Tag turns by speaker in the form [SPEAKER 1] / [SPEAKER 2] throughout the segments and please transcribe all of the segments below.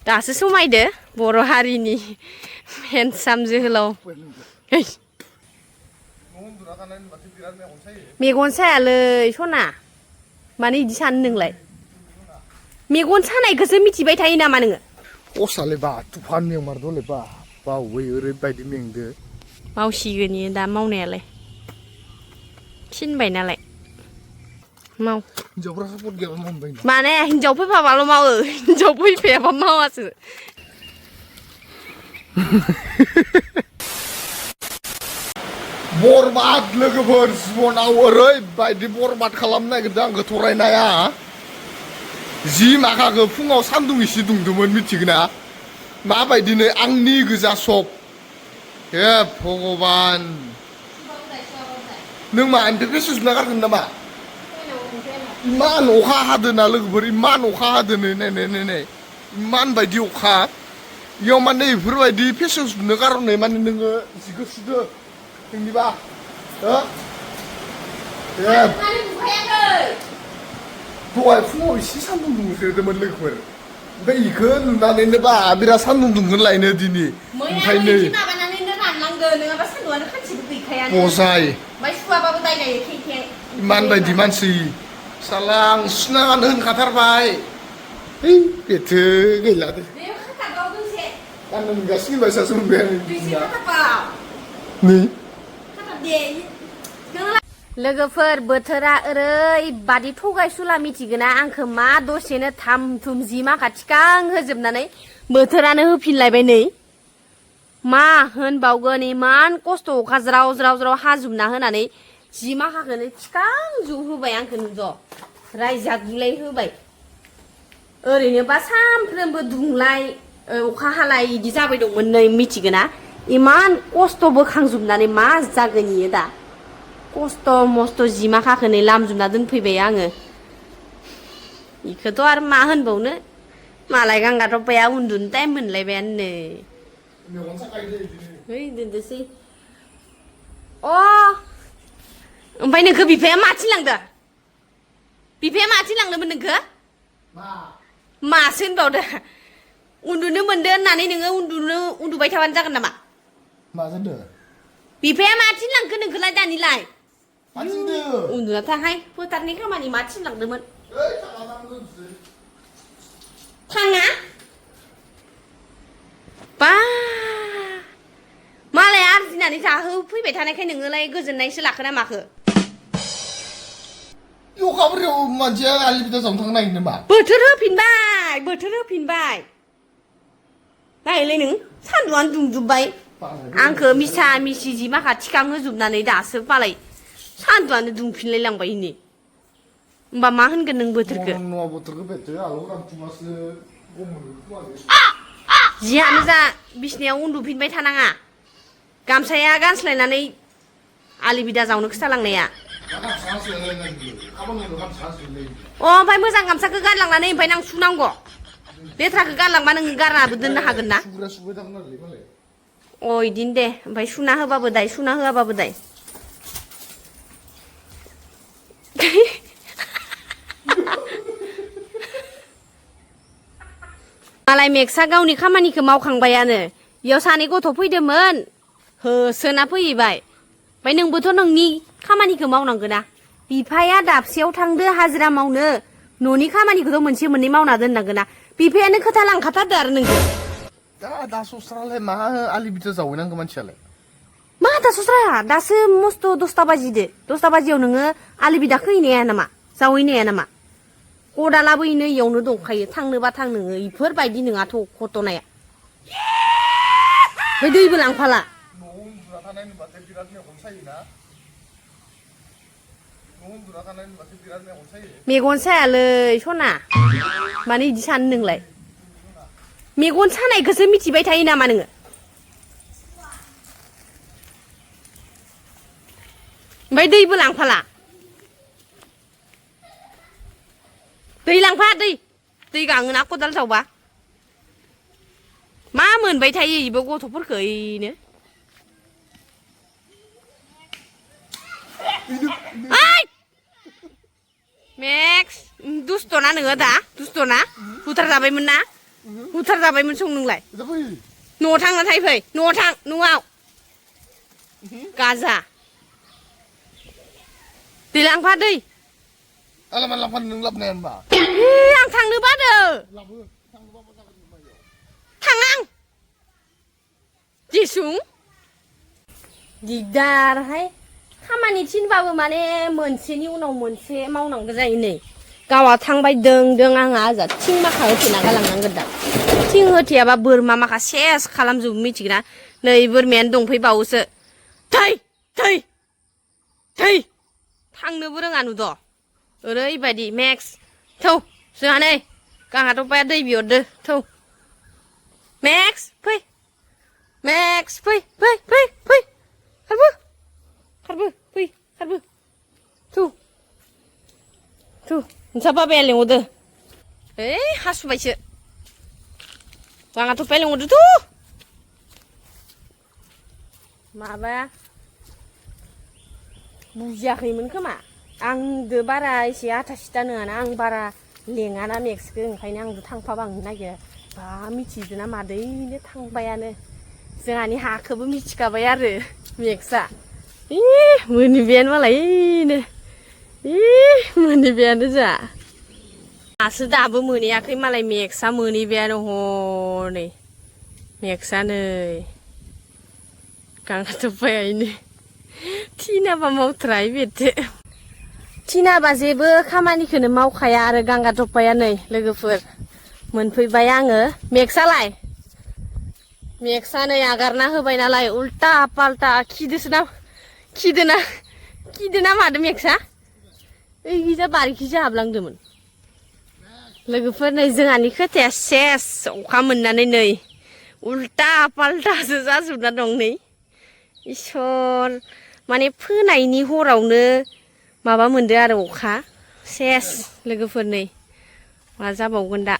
[SPEAKER 1] दासो समायदो बर' हारिनि हेन्डसाम जोहोलाव मेगन सायालै सना मानो इदि सानो नोंलाय मेगन सानायखौसो मिथिबाय थायो नामा नोङो
[SPEAKER 2] असालै बा तुफान मेंमारदोलै बा बावै ओरैबायदि मेंदो
[SPEAKER 1] मावसिगोन इयो दा मावनायालाय थिनबाय नालाय माव
[SPEAKER 2] हिनजावफ्रा सापर्ट गैयाबा मावबाय
[SPEAKER 1] माने हिनजाव फैफाबाल' मावो हिनजाव फैफायाबा मावासो
[SPEAKER 2] बरबाद लोगोफोर जिबनाव ओरैबायदि बरबाद खालामनो नागिरदों आंखौ थरायनाया जि माखाखौ फुङाव सान्दुं एसे दुंदोंमोन मिथिगोना माबायदिनो आंनि गोजा सब हे भगबान नों मा आंथ' गोसो सुना गारगोन नामा इमान अखा हादोना लोगोफोर इमान अखा हादो नै नाय नाय इमान बायदि अखा इयाव माने बेफोरबायदि फेसन सुनो कारने माने नोङो जिखौ सुदो नोंनिबा हो दहाय फुङाव एसे सान्दुं दुंसोदोंमोन लोगोफोर ओमफ्राय इखौ नुनानैनो बा बिराद सान्दुं दुंगोन लायनो दिनै ओंखायनो बजाय इमान बायदि मानसि साला आं सुना गानो होनखाथारबाय है बेथो गैला दे गाननो मोनगासिनो बायसासो मोनबाय आं नै
[SPEAKER 1] लोगोफोर बोथोरा ओरैबादि थगायसुला मिथिगोना आंखौ मा दसेनो थाम थुम जि माखा थिखां होजोबनानै बोथोरानो होफिनलायबाय नै मा होनबावगोन इमान खस्थ' अखा ज्राव ज्राव ज्राव हाजोबना होनानै जि माखाखौनो थिखां जुहोबाय आंखौ नुज' रायजागुलाय होबाय ओरैनोबा सानफ्रोमबो दुंलाय अखा हालाय इदि जाबाय दंमोन नै मिथिगोना इमान खस्थ' बोखांजोबनानै मा जागोन इयो दा खस्थ' मस्थ' जि माखाखौनो लामजोबना दोनफैबाय आङो इखौथ' आरो मा होनबावनो मालाय गांगाथफाया उन्दुनो टाइम मोनलायबायानो नै है दोनदोसै ओमफ्राय नोंखौ बिफाया माथिं लांदो बिफाया माथिं लांदोंमोन नोंखौ मासो होनबावदो उन्दुनो मोनदो होननानै नोङो उन्दुबाय थाबानो जागोन नामा
[SPEAKER 2] मा जादों
[SPEAKER 1] बिफाया माथिं लांखो नोंखौलाय दानिलाय उन्दुना थाहाय फोथारनि खामानि माथिं लांदोंमोन थाङा बा मालाय आरजिनानै जाहोफैबाय थानायखाय नोङोलाय गोजोननायसो लाखो ना माखो
[SPEAKER 2] अखाफोराव मानसिया आलि बिदा जावनो थांनो नागिरदों नामा
[SPEAKER 1] बोथोर होफिनबाय नायलाय नों सान्दुंआनो दुंजोबबाय आंखौ मिसा मिसि जि माखा थिखां होजोबनानै दासो मालाय सान्दुंआनो दुंफिनलाय लांबाय इनि होमबा मा होनगोन नों बोथोरखौ जियानो जा बिसनायाव उन्दुफिनबाय थानाङा गामसाया गानस्लायनानै आलि बिदा जावनो खिथालांनाया ओमफ्राय मोजां गामसाखौ गानलांनानै ओमफ्राय नों सुनांगौ लेथ्राखौ गानलांबा नों गारनाबो दोननो हागोन ना इदिनो दे ओमफ्राय सुना होबाबो दाय सुना होआबाबो दाय मालाय मेक्सआ गावनि खामानिखौ मावखांबायानो इयाव सानै गथ' फैदोंमोन होसोना फैबाय ओमफ्राय नोंबोथ' नोंनि खामानिखौ मावनांगोन ना बिफाया दाबसेयाव थांदो हाजिरा मावनो न'नि खामानिखौथ' मोनसे मोननै मावना दोननांगोन ना बिफायानो खोथा लांखाथारदो आरो नोंखौ
[SPEAKER 2] दा सस्रालाय मा आलि बिदा जावैनांगौ मानसियालाय
[SPEAKER 1] मा दा सस्रा दासो मस्थ' 10ता बाजिदो 10ता बाजियाव नोङो आलि बिदाखौ हैनाया नामा जावैनाया नामा खदालाबो इनो इयावनो दंखायो थांनोबा थां नोङो इफोरबायदि नोङाथ' घटनाया ओमफ्राय दैबो लांफाला मेगन सायालै सना मानो इदि सानो नोंलाय मेगन सानायखौसो मिथिबाय थायो नामा नोङो ओमफ्राय दैबो लांफाला दै लांफा दै गाङोना खदाल जावबा मा मोनबाय थायो इबो गथ'फोरखौ ओइनो मेक्स दुस्थ'ना नोङो दा दुस्थ'ना बुथार जाबायमोन ना बुथार जाबायमोन सं नोंलाय
[SPEAKER 2] जाबाय
[SPEAKER 1] न'आव थांना थाय फै न'आव थां न'आव गाजा दै लांफा दै
[SPEAKER 2] आला मान लांफा नों लाबनाया होनबा
[SPEAKER 1] आं थांनो बादो
[SPEAKER 2] लाबो थांनोबा मा जागोन मायाव
[SPEAKER 1] थां आं जिसुं दिगदारहाय खामानि थिनबाबो माने मोनसेनि उनाव मोनसे मावनांगौ जायो नै गावा थांबाय दों आंहा आजा थिं माखा होथेना गालांनांगोन दा थिं होथेयाबा बोरमा माखा सेस खालामजोबो मिथिगोना नै बोरमायानो दंफैबावोसो थै थै थै थांनोबो रोङा नुद' ओरैबायदि मेक्स थौ जोंहा नै गांहाथ' बाया दै बिहरदो थौ मेक्स फै मेक्स फै फै फै फै खारबो खारबो फै खारबो थौ थौ नोंसा बाबाया लेंहरदो ओइ हासुबायसो गांहाथ' बाया लेंहरदो थ' माबा बुजियाखैमोन खोमा आंदो बारा एसे आथा सिथा नङाना आं बारा लेङाना मेक्सखौ ओंखायनो आंदो थांफाबांनो नागिरा बा मिथिदोना मादैनो थांबायानो जोंहानि हाखौबो मिथिखाबाय आरो मेक्सआ मोनहैबायानो मालाय मोनहैबायानो जा दासो दाबो मोनहैयाखै मालाय मेक्सआ मोनहैबायानो हनै मेक्सआ नै गांहाथ'फायनो थिनाबा मावथ्राय बेथो थिनाबा जेबो खामानिखौनो मावखाया आरो गांगा थफाया नै लोगोफोर मोनफैबाय आङो मेक्सआलाय मेक्सआ नै आगारना होबाय नालाय उल्टा पाल्टा खिदोना मादो मेक्सआ ओइजा बारिखिसो हाबलांदोंमोन लोगोफोर नै जोंहानि खोथाया सेस अखा मोननानै नै उल्टा पाल्टासो जाजोबना दं नै इसोर माने फोनायनि हरावनो माबा मोनदो आरो अखा सेस लोगोफोर नै मा जाबावगोन दा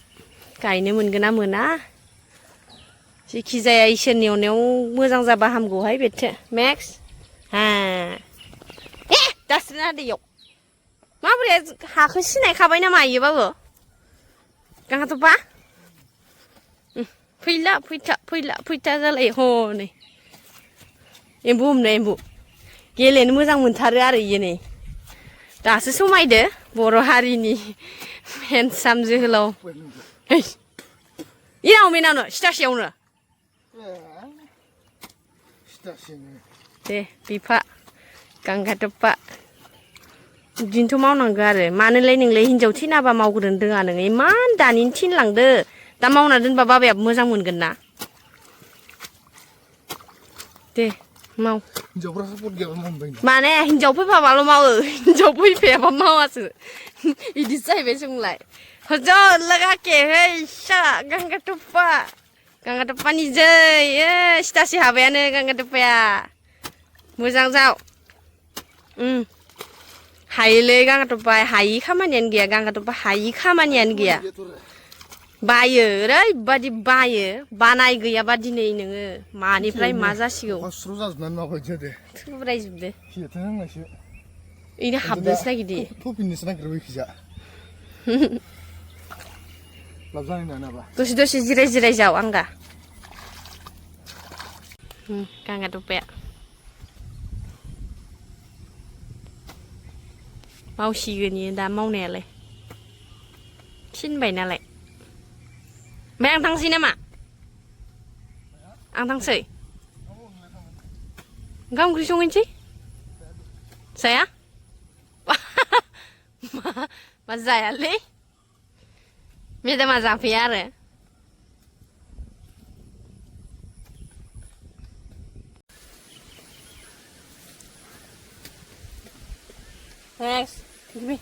[SPEAKER 1] गायनो मोनगोन ना मोना जेखि जाया इसोरनि अननायाव मोजां जाबा हामगौहाय बेथो मेक्स दास्रिना दैयाव माबोरै हाखौ सिनायखाबाय नामा इयोबाबो गांहाथ'फा फैला फैथा जालाय हनै एम्बु हमनो एम्बु गेलेनो मोजां मोनथारो आरो इयो नै दासो समायदो बर' हारिनि हेन्डसाम जोहोलाव इनाव मेनावनो सिथासेयावनो दे बिफा गांगाथप्पा बिदिनोथ' मावनांगौ आरो मानोलाय नोंलाय हिनजाव थिनाबा मावग्रोनो रोङा नोङो इमान दानिनो थिनलांदो दा मावना दोनबा बाबायाबो मोजां मोनगोन ना दे माव
[SPEAKER 2] हिनजावफ्रा सापर्ट गैयाबा मावबाय
[SPEAKER 1] माने हिनजाव फैफाबाल' मावो हिनजाव फैफायाबा मावासो इदिसो जाहैबाय जोंलाय हजर लगा के है सा गांगाथप्पानि जै सिथासे हाबायानो गांगाथप्पाया मोजां जाव हायोलै गांगाथप्पा हायि खामानियानो गैया गांगाथप्पा हायि खामानियानो गैया बायो ओरैबादि बायो बानाय गैयाबा दिनै नोङो मानिफ्राय मा जासिगौ
[SPEAKER 2] स्र' जाजोबनानै माबायदि जादो
[SPEAKER 1] थुब्रायजोबदो
[SPEAKER 2] खियाथो नांनायसो
[SPEAKER 1] इनो हाबदोसो नागिरदो
[SPEAKER 2] थफिननोसो नागिरो बैखिजा लाब जानाय नङा नाबा
[SPEAKER 1] दसे जिराय जाव आंगा गांगाथप्पाया मावसिगोन इयो दा मावनायालाय थिनबाय नालाय ओमफ्राय आं थांसै नामा आं थांसै ओंखाम ओंख्रि संहैनोसै जाया मा जायालै मेदामा जाफैया आरो Next, give me.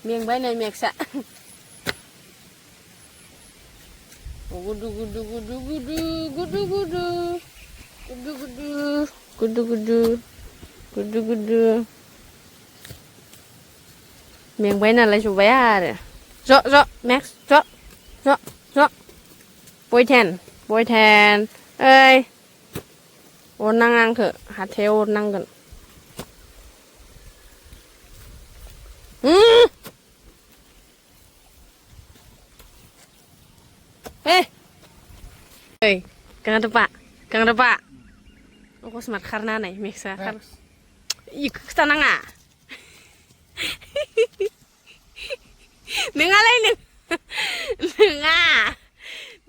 [SPEAKER 1] Miệng bay này miệng sạ. Gudu. Miệng bay này là chủ bé à? Rõ, Max, rõ. Bôi thèn. बय थेन ओइ अरनां आंखो हाथायाव अरनांगोन Oi, kang ada pak, aku smart karena nih, miksa kan. Ih, kesana nggak? Nengalai neng,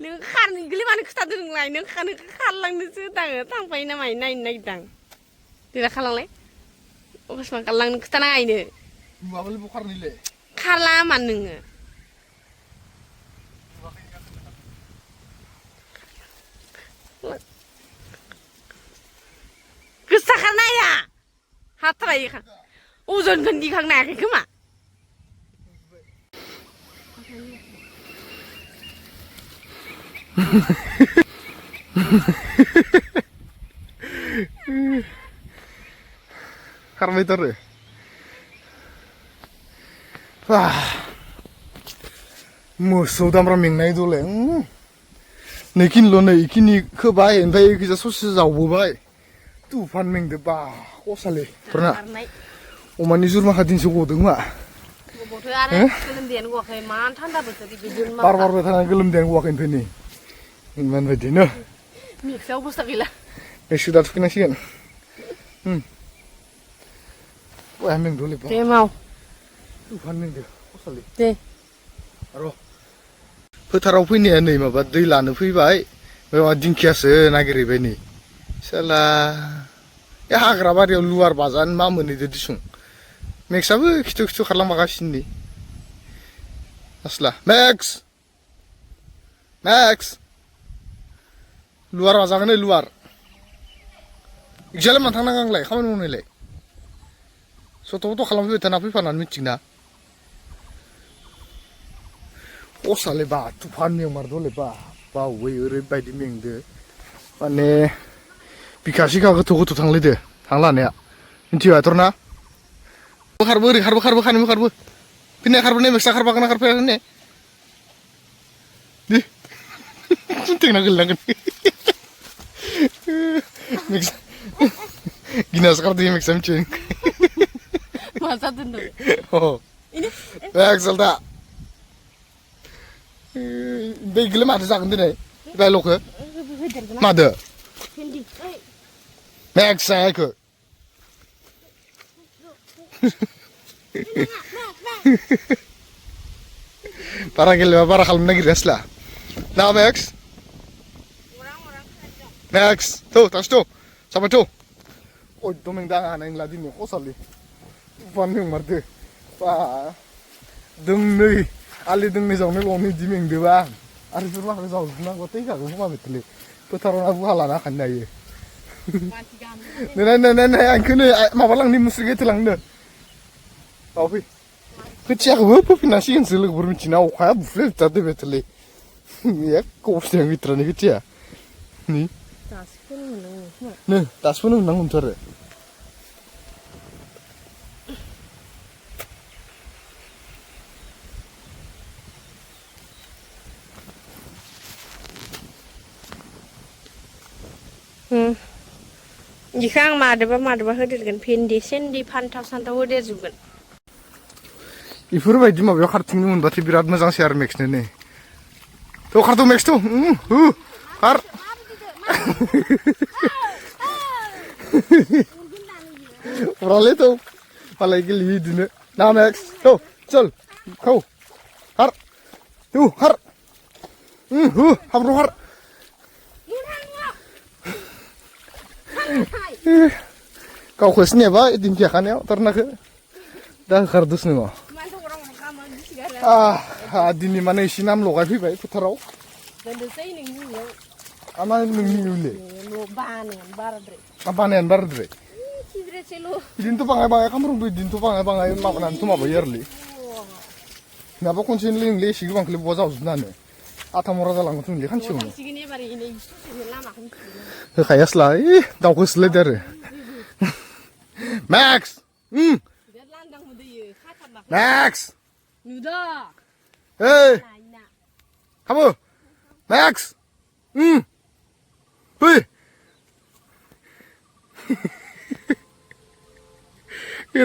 [SPEAKER 1] neng kan, gili mana kesana nengalai, neng kan kalang nih sih tang pai namai nai tang. Tidak kalang leh, aku smart kalang kesana ini.
[SPEAKER 2] Apa lu bukan nilai?
[SPEAKER 1] Kalah mana neng? Kesana ya? Hatra ya kan? Uzon kan di kang naik kemana?
[SPEAKER 2] Karena itu deh. Wah, musuh dalam ramai itu leh. Nekin lo nih, kini kebaik, baik kita sosial jauh baik. Tufan mingde bah, kosale. Pernah. Oman izur mah hadin suku tuh mah. Bar betul gelem dia gua kan ini. Iman betul no.
[SPEAKER 1] Miksa bos tak gila.
[SPEAKER 2] Sudah tuh kinasian. Wah ming dulu pak.
[SPEAKER 1] Dia mau.
[SPEAKER 2] Tufan mingde, kosale.
[SPEAKER 1] Deh.
[SPEAKER 2] Aro. Petaraw fैनाया नै माबा दै लानो फैबाय बेयाव दिंखियासो नागिरहैबाय नै साला ए हाग्रा बारियाव लुवार बाजानो मा मोनहैदो दिसुं मेक्सआबो खिथु खिथु खारलांबागासिनो नै आसला मेक्स लुवार बाजागोन नै लुवार इक्जालाय मानो थांनांगौ आंलाय खामानि मावनायलाय सथ' खालामफैबाय थाना फैफानानै मिथिंना Osale ba, tufan yang mardole ba, wei oरैबायदि मेंदो, माने बिखासि गाखो थोगो थांलायदो, थांलानाया, मिथिबाय थरना? खारबो ओरै खारबो खानिबो खारबो, फिननाय खारबो नै मेक्सा खारबागोना खारफायाखै ने? दे, थेंना गोलैनांगोन, मेक्सा, गिनासो खारदो मेक्सा मिथिबाय,
[SPEAKER 1] Masa dulu.
[SPEAKER 2] oh, मेक्सा दा. बै गैला माथो जागोन दिनै रायल'खो मादो मेक्स जायाखै बारा गेलेबा बारा खालामनो नागिरगासिला ना मेक्स थांसै थ' जाबाय थ' एकदम दाङा नोंला दिनै खसालि उफान मेंमारदो बा दोंनै Ali dengni जावनो ल'नि दि मेंदोबा आरो बेफोर माखासे जावजोबनांगौ थैखागौ खोमा बेथले फोथाराव ना बुहा लाना खानो हायो नै आंखौनो माबा लांनि मुस्रि गेटे लांनो औ फै खोथियाखौबो फोफिननांसिगोनसो लोगोफोर मिथिना अखाया बुफ्लेजोबथारदो बेथले एख' अबस्थायानो गैथारानो खोथिया नै दासो फोनो मोननांगौमोनथ' आरो
[SPEAKER 1] Jika ang madaba hodirgan भिन्दि सेन्दि फान्थाव सान्थाव होदेरजोबगोन
[SPEAKER 2] इफोरबायदि माबायाव खारथिंनो मोनबाथाय बिराद मोजांसै आरो मेक्सनो नै थ' खारथ' मेक्स थ' खार हरालै थ' मालाय गेलेयो बिदिनो ना मेक्स थ' चल खौ खार थ' खार हाब्रु खार गावखौ सिनायबाय दिंखिया खानायाव थारनाखौ दा होखारदोस नोङो दिनै माने एसे नाम लगायफैबाय फोथाराव मा नोंनि बानायानो बाराद्राय बिदिनोथ' बाङाय खामरंबो बिदिनोथ' बाङाय माबानानैथ' माबायो आरोलै माबा खनसेनो लोंलै एसे गोबांखौलै बहा जावजोबनानो आथा मरा जालांगोन नोंलै खानसेयावनो होखायासलाय दाउखौ सोलायदो आरो मेक्स मेक्स ओइ खाबो मेक्स फै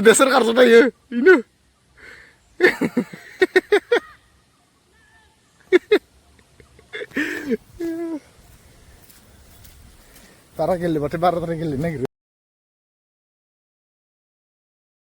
[SPEAKER 2] देसोर खारजोबनायो बेनो बारा गेलेबाथाय बाराद्राय गेलेनो नागिरो